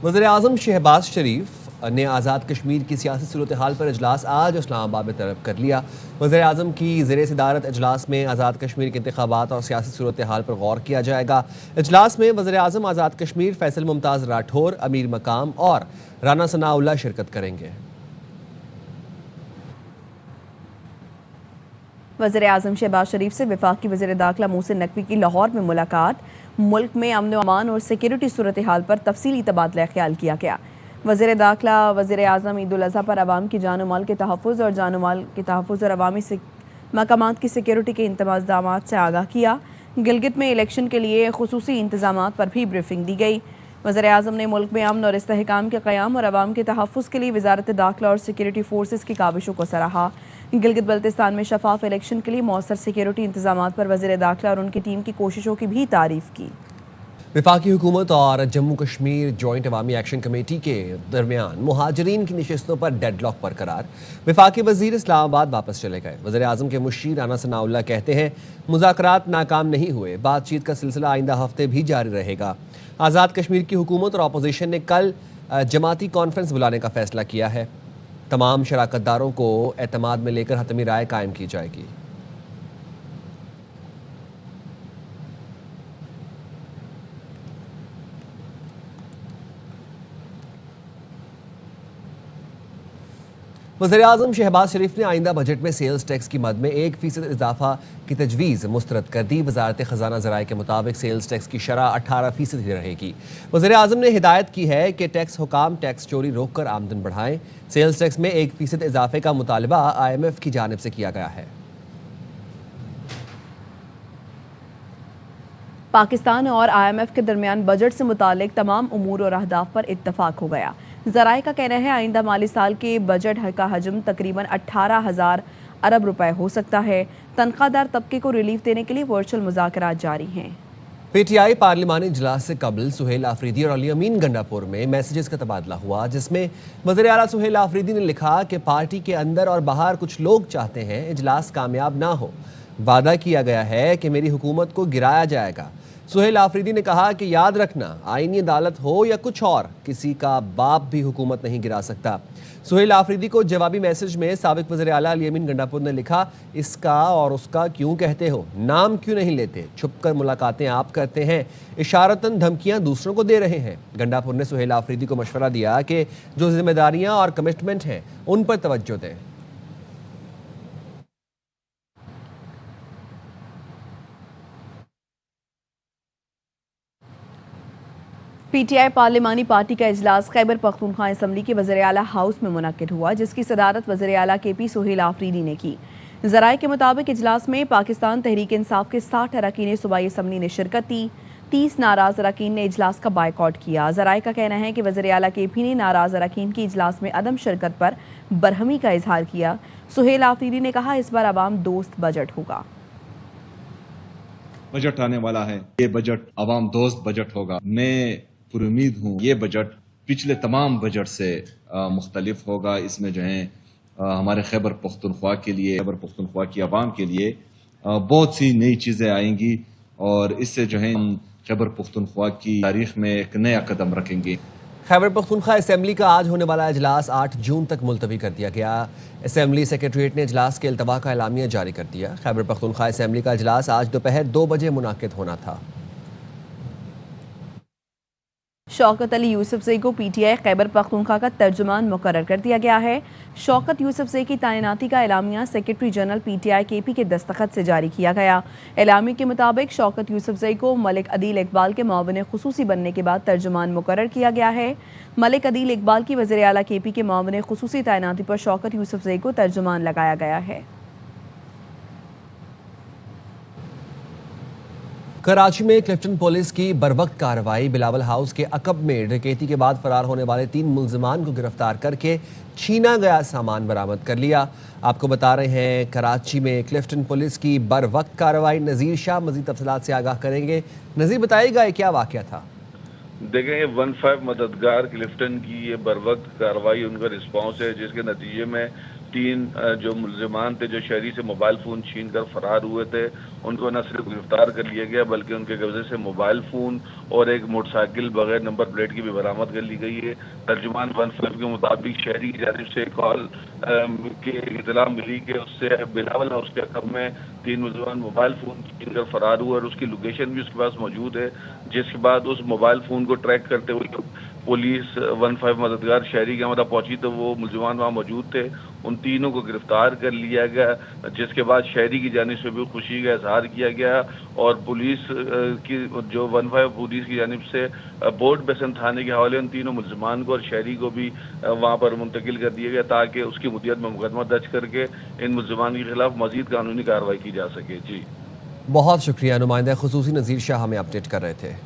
वज़ीर-ए-आज़म शहबाज शरीफ ने आज़ाद कश्मीर की सियासी सूरत हाल पर इजलास आज इस्लामाबाद में तलब कर लिया। वज़ीर-ए-आज़म की ज़ेर सदारत इजलास में आज़ाद कश्मीर के इंतखाबात और सियासी सूरत हाल पर गौर किया जाएगा। इजलास में वज़ीर-ए-आज़म आज़ाद कश्मीर फैसल मुमताज़ राठौर, अमीर मकाम और राना सनाउल्लाह शिरकत करेंगे। वज़ीर-ए-आज़म शहबाज शरीफ से वफाकी वज़ीर दाखिला मोहसिन नकवी की लाहौर में मुलाकात। मुल्क में अमन व अमान और सिक्योरिटी सूरत हाल पर तफसीली तबादला ख्याल किया गया। वज़ीर दाखिला वज़ीर-ए-आज़म ईद उल अज़हा पर अवाम की जान माल के तहफ़्फ़ुज़ और जान माल के तहफ़्फ़ुज़ और अवामी मकामात की सिक्योरिटी के इंतज़ामात से आगाह किया। गिलगित में इलेक्शन के लिए खुसूसी इंतज़ामात पर भी ब्रीफिंग दी गई। वज़ीर-ए-आज़म ने मुल्क में अमन और इस्तेहकाम के क़याम और अवाम के तहफ़्फ़ुज़ के लिए वज़ारत दाखिला और सिक्योरिटी फोर्सेस की काविशों को सराहा। गिलगित बल्तिस्तान में शफाफ इलेक्शन के लिए मौसर सिक्योरिटी इंतज़ामात पर वज़ीर दाखिला और उनकी टीम की कोशिशों की भी तारीफ़ की। वफाकी हुकूमत और जम्मू कश्मीर जॉइंट अवामी एक्शन कमेटी के दरमियान मुहाजिरीन की नशिस्तों पर डेडलॉक बरकरार। वफाकी वजीर इस्लामाबाद वापस चले गए। वज़ीर-ए-आज़म के मुशीर राना सनाउल्लाह कहते हैं मुज़ाकरात नाकाम नहीं हुए, बातचीत का सिलसिला आइंदा हफ्ते भी जारी रहेगा। आज़ाद कश्मीर की हुकूमत और अपोजिशन ने कल जमाती कॉन्फ्रेंस बुलाने का फैसला किया है। तमाम शराकतदारों को एतमाद में लेकर हतमी राय कायम की जाएगी। वज़ीर-ए-आज़म शहबाज शरीफ ने आइंदा बजट में सेल्स टैक्स की मद में 1% इजाफा की तजवीज़ मुस्तरद कर दी। वज़ारत ख़जाना ज़राए के मुताबिक सेल्स टैक्स की शरह 18% ही रहेगी। वज़ीर-ए-आज़म ने हिदायत की है कि टैक्स हुकाम टैक्स चोरी रोक कर आमदन बढ़ाएं। सेल्स टैक्स में 1% इजाफे का मुतालबा IMF की जानिब से किया गया है। पाकिस्तान और IMF के दरमियान बजट से मुतालिक तमाम उमूर और अहदाफ पर इत्तफाक हो गया। ज़राए का कहना है आइंदा माली साल के बजट का हजम तकरीबन 18,000 अरब रुपए हो सकता है। तनख्वाहदार तबके को रिलीफ देने के लिए वर्चुअल मुज़ाकरात जारी हैं। PTI पार्लिमानी इजलास से कबल सुहेल आफरीदी और अली अमीन गंडापुर में मैसेजेस का तबादला हुआ, जिसमें वज़ीर आला सुहेल आफरीदी ने लिखा कि पार्टी के अंदर और बाहर कुछ लोग चाहते हैं इजलास कामयाब ना हो। वादा किया गया है कि मेरी हुकूमत को गिराया जाएगा। सुहेल आफरीदी ने कहा कि याद रखना, आईनी अदालत हो या कुछ और, किसी का बाप भी हुकूमत नहीं गिरा सकता। सुहेल आफरीदी को जवाबी मैसेज में साबिक वज़ीर आला अली अमीन गंडापुर ने लिखा, इसका और उसका क्यों कहते हो, नाम क्यों नहीं लेते, छुपकर मुलाकातें आप करते हैं, इशारतन धमकियां दूसरों को दे रहे हैं। गंडापुर ने सुहेल आफरीदी को मशवरा दिया कि जो जिम्मेदारियां और कमिटमेंट हैं उन पर तवज्जो दें। PTI पार्लिमानी पार्टी का इजलास खैबर पख्तूनख्वा असम्बली के वज़ीर आला हाउस में मुनक्किद हुआ, जिसकी सदारत वज़ीर आला KP सुहेल आफरीदी ने की। ज़राए के मुताबिक इजलास में पाकिस्तान तहरीक इंसाफ के 60 अरकान सूबाई असम्बली ने शिरकत की। 30 नाराज अरकान ने इजलास का बायकॉट किया। ज़राए का कहना है कि वज़ीर आला KP ने नाराज अरकान की इजलास में अदम शिरकत पर बरहमी का इजहार किया। सुहेल आफरीदी ने कहा, इस बार अवाम दोस्त बजट होगा। बजट आने वाला है, ये बजट अवाम दोस्त बजट होगा। मैं पूरी उम्मीद हूँ ये बजट पिछले तमाम बजट से मुख्तलिफ होगा। इसमें जो है हमारे खैबर पख्तूनख्वा के लिए, खैबर पख्तूनख्वा की आवाम के लिए बहुत सी नई चीज़ें आएंगी और इससे जो है हम खैबर पख्तूनख्वा की तारीख में एक नया कदम रखेंगे। खैबर पख्तूनख्वा असम्बली का आज होने वाला इजलास 8 जून तक मुलतवी कर दिया गया। असम्बली सेक्रेटरीट ने इजलास के अल्तवा का एलामिया जारी कर दिया। खैबर पख्तूनख्वा असम्बली का इजलास आज दोपहर 2 बजे मुनाकिद होना था। शौकत अली यूसुफजई को PTI खैबर पख्तूनख्वा का तर्जुमान मुकर्रर कर दिया गया है। शौकत यूसुफजई की तैनाती का एलामिया सेक्रेटरी जनरल PTI KP के दस्तखत से जारी किया गया। एलामी के मुताबिक शौकत यूसुफजई को मलिक अदील इकबाल के मुआविन खुसूसी बनने के बाद तर्जुमान मुकर्रर किया गया है। मलिक अदील इकबाल की वज़ीर आला KP के मुआविन खुसूसी तैनाती पर शौकत यूसुफजई को तर्जुमान लगाया गया है। कराची में क्लिफ्टन पुलिस की बरवक्त कार्रवाई। बिलावल हाउस के अकब में डकैती के बाद फरार होने वाले 3 मुल्जिमान को गिरफ्तार करके छीना गया सामान बरामद कर लिया। आपको बता रहे हैं कराची में क्लिफ्टन पुलिस की बरवक्त कार्रवाई। नज़ीर शाह मज़ीद तफसीलात से आगाह करेंगे। नज़ीर, बताइएगा ये क्या वाक़या था? देखें, ये 15 मददगार क्लिफ्टन की ये बरवक्त कार्रवाई उनका रिस्पॉन्स है, जिसके नतीजे में तीन जो मुलजिमान थे जो शहरी से मोबाइल फ़ोन छीन कर फरार हुए थे, उनको न सिर्फ गिरफ्तार कर लिया गया बल्कि उनके कब्जे से मोबाइल फ़ोन और एक मोटरसाइकिल बगैर नंबर प्लेट की भी बरामद कर ली गई है। तर्जुमान 15 के मुताबिक शहरी की जानिब से कॉल की इतला मिली कि उससे बिलावल हाउस के अकब में तीन मुलजिमान मोबाइल फ़ोन छीन कर फरार हुए और उसकी लोकेशन भी उसके पास मौजूद है, जिसके बाद उस मोबाइल फ़ोन को ट्रैक करते हुए पुलिस 15 मददगार शहरी के मदद पहुंची तो वो मुलजिमान वहाँ मौजूद थे। उन तीनों को गिरफ्तार कर लिया गया, जिसके बाद शहरी की जानिब से भी खुशी का इजहार किया गया और पुलिस की जो 15 पुलिस की जानिब से बोर्ड बेसन थाने के हवाले उन तीनों मुलजिमान को और शहरी को भी वहाँ पर मुंतकिल कर दिया गया ताकि उसकी मुद्दत में मुकदमा दर्ज करके इन मुलजिमान के खिलाफ मजीद कानूनी कार्रवाई की जा सके। जी बहुत शुक्रिया। नुमाइंदा खुसूसी नज़ीर शाह हमें अपडेट कर रहे थे।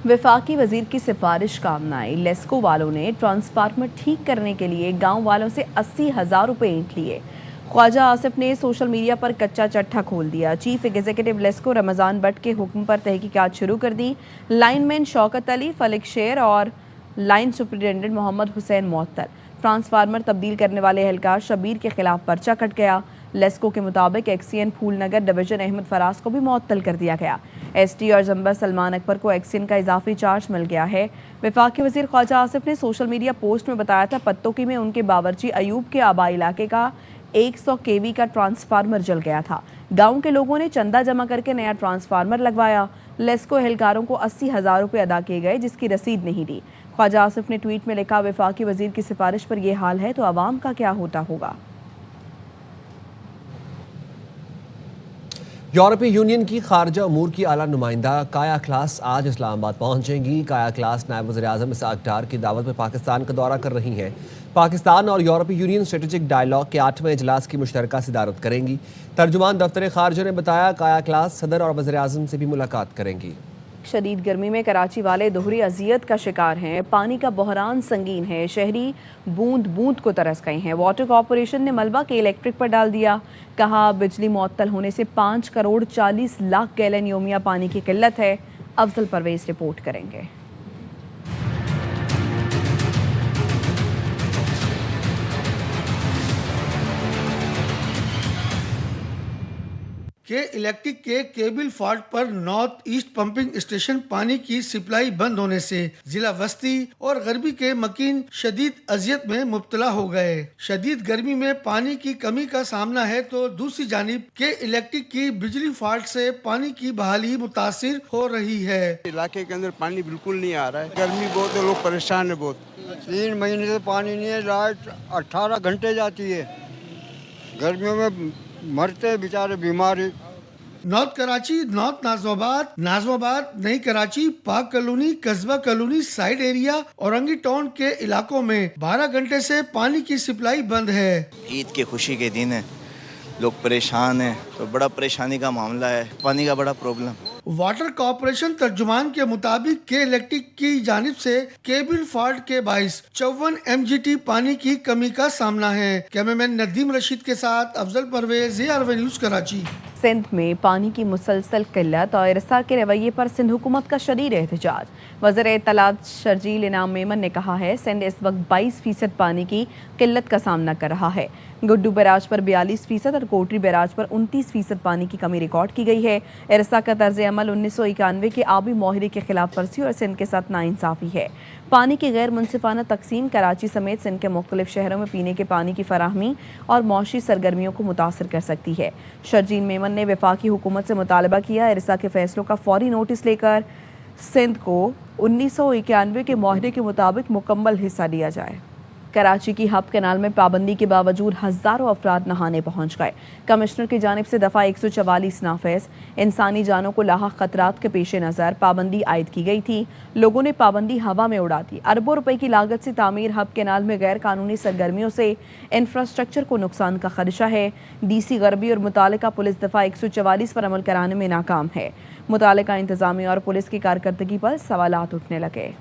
वफाकी वजीर की सिफारिश काम न आई, लेस्को वालों ने ट्रांसफार्मर ठीक करने के लिए गांव वालों से 80,000 रुपए ईंट लिए। ख्वाजा आसिफ ने सोशल मीडिया पर कच्चा चट्टा खोल दिया। चीफ एग्जीक्यूटिव लेस्को रमज़ान भट्ट के हुक्म पर तहकीकात शुरू कर दी। लाइनमैन शौकत अली, फलिक शेर और लाइन सुपरिटेंडेंट मोहम्मद हुसैन मुअत्तल। ट्रांसफार्मर तब्दील करने वाले एहलकार शबीर के खिलाफ पर्चा कट गया। लेस्को के मुताबिक एक्सीएन फूलनगर डिवीजन अहमद फराज को भी मुअत्तल कर दिया गया। एसटी और जंबर सलमान अकबर को एक्सीएन का इजाफी चार्ज मिल गया है। वफाकी वजीर ख्वाजा आसिफ ने सोशल मीडिया पोस्ट में बताया था पत्तोकी में उनके बावर्ची अयूब के आबाई इलाके का 100 केवी का ट्रांसफार्मर जल गया था। गांव के लोगों ने चंदा जमा करके नया ट्रांसफार्मर लगवाया। लेस्को एहलकारों को 80,000 रुपये अदा किए गए, जिसकी रसीद नहीं दी। ख्वाजा आसिफ ने ट्वीट में लिखा, वफाकी वजीर की सिफारिश पर यह हाल है तो आवाम का क्या होता होगा। यूरोपीय यूनियन की खारजा अमूर की आला नुमाइंदा काया क्लास आज इस्लामाबाद पहुंचेंगी। काया क्लास नायब वज़ीर-ए-आज़म इसहाक डार की दावत पर पाकिस्तान का दौरा कर रही हैं। पाकिस्तान और यूरोपीय यूनियन स्ट्रेटेजिक डायलॉग के 8वें इजलास की मुश्तरका सदारत करेंगी। तर्जुमान दफ्तर खारजा ने बताया काया क्लास सदर और वज़ीर-ए-आज़म से भी मुलाकात करेंगी। शदीद गर्मी में कराची वाले दोहरी अजियत का शिकार हैं। पानी का बहरान संगीन है। शहरी बूंद बूंद को तरस गए हैं। वाटर कॉरपोरेशन ने मलबा के इलेक्ट्रिक पर डाल दिया। कहा बिजली मुअत्तल होने से 5 करोड़ 40 लाख गैलन योमिया पानी की किल्लत है। अफजल परवेज रिपोर्ट करेंगे। के इलेक्ट्रिक के केबल फॉल्ट पर नॉर्थ ईस्ट पंपिंग स्टेशन पानी की सप्लाई बंद होने से जिला वस्ती और गरबी के मकीन शदीद अजियत में मुब्तला हो गए। शदीद गर्मी में पानी की कमी का सामना है तो दूसरी जानिब के इलेक्ट्रिक की बिजली फॉल्ट से पानी की बहाली मुतासिर हो रही है। इलाके के अंदर पानी बिल्कुल नहीं आ रहा है। गर्मी बहुत है, लोग परेशान है बहुत। 3 महीने से पानी नहीं है। लाइट 18 घंटे जाती है। गर्मियों में मरते हैं बेचारे बीमारी। नॉर्थ कराची, नॉर्थ नाजमाबाद, नई कराची, पाक कॉलोनी, कस्बा colony, side area, Orangi town के इलाकों में 12 घंटे से पानी की सप्लाई बंद है। ईद की खुशी के दिन है, लोग परेशान हैं, तो बड़ा परेशानी का मामला है, पानी का बड़ा प्रॉब्लम। वाटर कॉरपोरेशन तर्जुमान के मुताबिक के इलेक्ट्रिक की जानिब से केबल फॉल्ट के बाइस 54 MGT पानी की कमी का सामना है। कैमरामैन नदीम रशीद के साथ अफजल परवेज, ARV न्यूज़ कराची। सिंध में पानी की मुसलसल किल्लत और इरसा के रवैये पर सिंध हुकूमत का शदीद एहतजाज। वज़ीर इत्तलात शर्जील इनाम मेमन ने कहा है सिंध इस वक्त 22% पानी की किल्लत का सामना कर रहा है। गुड्डू बैराज पर 42% और कोटरी बैराज पर 29% पानी की कमी रिकॉर्ड की गई है। इरसा का तर्ज अमल 1991 के आबी माहिरे के खिलाफ वर्जी और सिंध के साथ नाइंसाफ़ी है। पानी की गैर मुनसिफाना तकसीम कराची समेत सिंध के मुख्तलिफ शहरों में पीने के पानी की फराहमी और मौशी सरगर्मियों को मुतासर कर सकती है। शर्जील मेमन ने वफाकी हुकूमत से मुतालबा किया इरसा के फैसलों का फौरी नोटिस लेकर सिंध को 1991 के माहिरे के मुताबिक मुकम्मल हिस्सा दिया जाए। कराची की हब कैनाल में पाबंदी के बावजूद हज़ारों अफराद नहाने पहुंच गए। कमिश्नर की जानिब से दफ़ा 144 नाफिज। इंसानी जानों को लाहक खतरात के पेश नज़र पाबंदी आयद की गई थी। लोगों ने पाबंदी हवा में उड़ा दी। अरबों रुपए की लागत से तामीर हब कैनाल में गैर कानूनी सरगर्मियों से इंफ्रास्ट्रक्चर को नुकसान का खदशा है। DC गरबी और मुतालिका पुलिस दफ़ा 144 पर अमल कराने में नाकाम है। मुतालिका इंतजामिया और पुलिस की कारकर्दगी पर सवालात उठने लगे।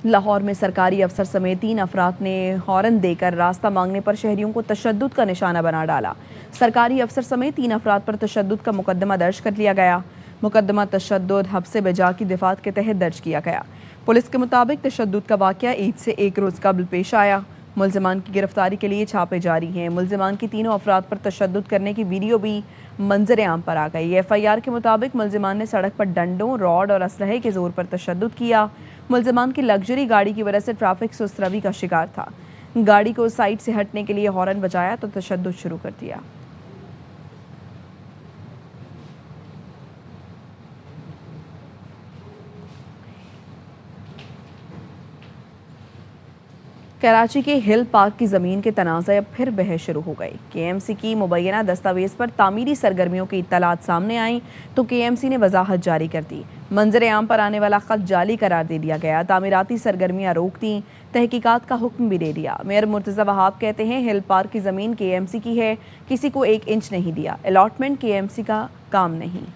लाहौर में सरकारी अफसर समेत 3 अफराद ने हॉर्न देकर रास्ता मांगने पर शहरियों को तशद्दुद का निशाना बना डाला। सरकारी अफसर समेत 3 अफराद पर तशद्दुद का मुकदमा दर्ज कर लिया गया। मुकदमा तशद्दुद हब्से बजा की दिफात के तहत दर्ज किया गया। पुलिस के मुताबिक तशद्दुद का वाक़या ईद से एक रोज़ कबल पेश आया। मुल्ज़िमान की गिरफ्तारी के लिए छापे जारी हैं। मुल्ज़िमान की तीनों अफराद पर तशद्दुद करने की वीडियो भी मंजर आम पर आ गई। FIR के मुताबिक मुल्ज़िमान ने सड़क पर डंडों, रॉड और असलहे के जोर पर तशद्दुद किया। मुल्ज़िमान की लग्जरी गाड़ी की वजह से ट्रैफिक सुस्तरवी का शिकार था। गाड़ी को साइड से हटने के लिए हॉर्न बजाया तो तशद्दुद शुरू कर दिया। कराची के हिल पार्क की ज़मीन के तनाज़े अब फिर बहस शुरू हो गई। KMC की मुबैना दस्तावेज़ पर तामीरी सरगर्मियों की इत्तलात सामने आई तो KMC ने वजाहत जारी कर दी। मंजर आम पर आने वाला खत जाली करार दे दिया गया। तामीराती सरगर्मियाँ रोक दी, तहकीकात का हुक्म भी दे दिया। मेयर मुर्तज़ा वहाब कहते हैं हिल पार्क की ज़मीन KMC की है, किसी को 1 इंच नहीं दिया। अलॉटमेंट KMC का काम नहीं।